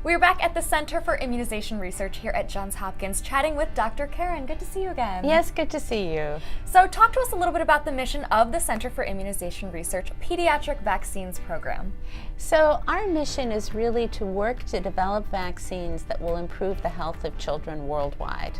We're back at the Center for Immunization Research here at Johns Hopkins chatting with Dr. Karron. Good to see you again. Yes, good to see you. So talk to us a little bit about the mission of the Center for Immunization Research Pediatric Vaccines Program. So our mission is really to work to develop vaccines that will improve the health of children worldwide.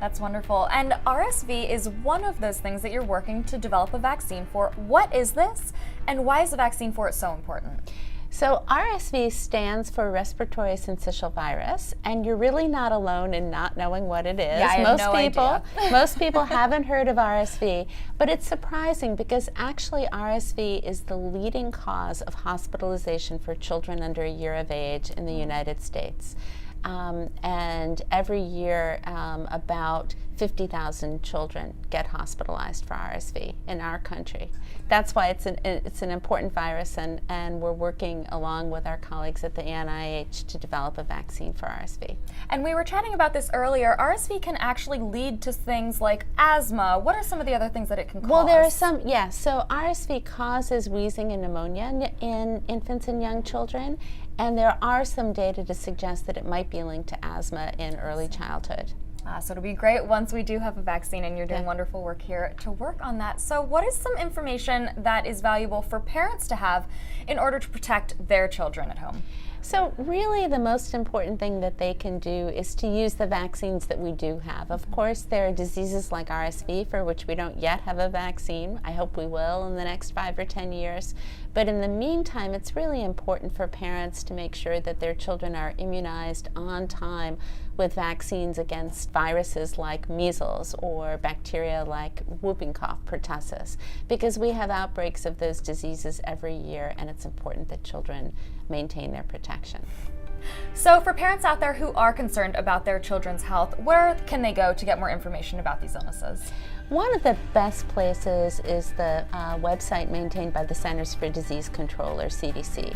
That's wonderful. And RSV is one of those things that you're working to develop a vaccine for. What is this, and why is the vaccine for it so important? So RSV stands for respiratory syncytial virus, and you're really not alone in not knowing what it is. Yeah, I have no idea. Most people haven't heard of RSV, but it's surprising because actually RSV is the leading cause of hospitalization for children under a year of age in the United States. And every year about 50,000 children get hospitalized for RSV in our country. That's why it's an important virus, and we're working along with our colleagues at the NIH to develop a vaccine for RSV. And we were chatting about this earlier. RSV can actually lead to things like asthma. What are some of the other things that it can cause? Well, there are some, yes. So RSV causes wheezing and pneumonia in infants and young children, and there are some data to suggest that it might be linked to asthma in early childhood. So it'll be great once we do have a vaccine, and you're doing wonderful work here to work on that. So what is some information that is valuable for parents to have in order to protect their children at home? So really the most important thing that they can do is to use the vaccines that we do have. Of course, there are diseases like RSV for which we don't yet have a vaccine. I hope we will in the next 5 or 10 years. But in the meantime, it's really important for parents to make sure that their children are immunized on time with vaccines against viruses like measles or bacteria like whooping cough, pertussis, because we have outbreaks of those diseases every year, and it's important that children maintain their protection. So for parents out there who are concerned about their children's health, where can they go to get more information about these illnesses? One of the best places is the website maintained by the Centers for Disease Control, or CDC.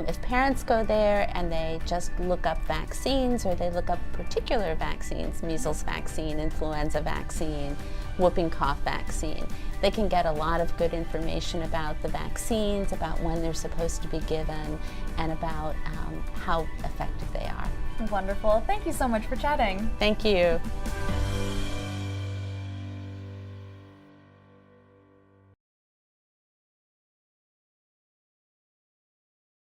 If parents go there and they just look up vaccines, or they look up particular vaccines, measles vaccine, influenza vaccine, whooping cough vaccine, they can get a lot of good information about the vaccines, about when they're supposed to be given, and about how effective they are. Wonderful. Thank you so much for chatting. Thank you.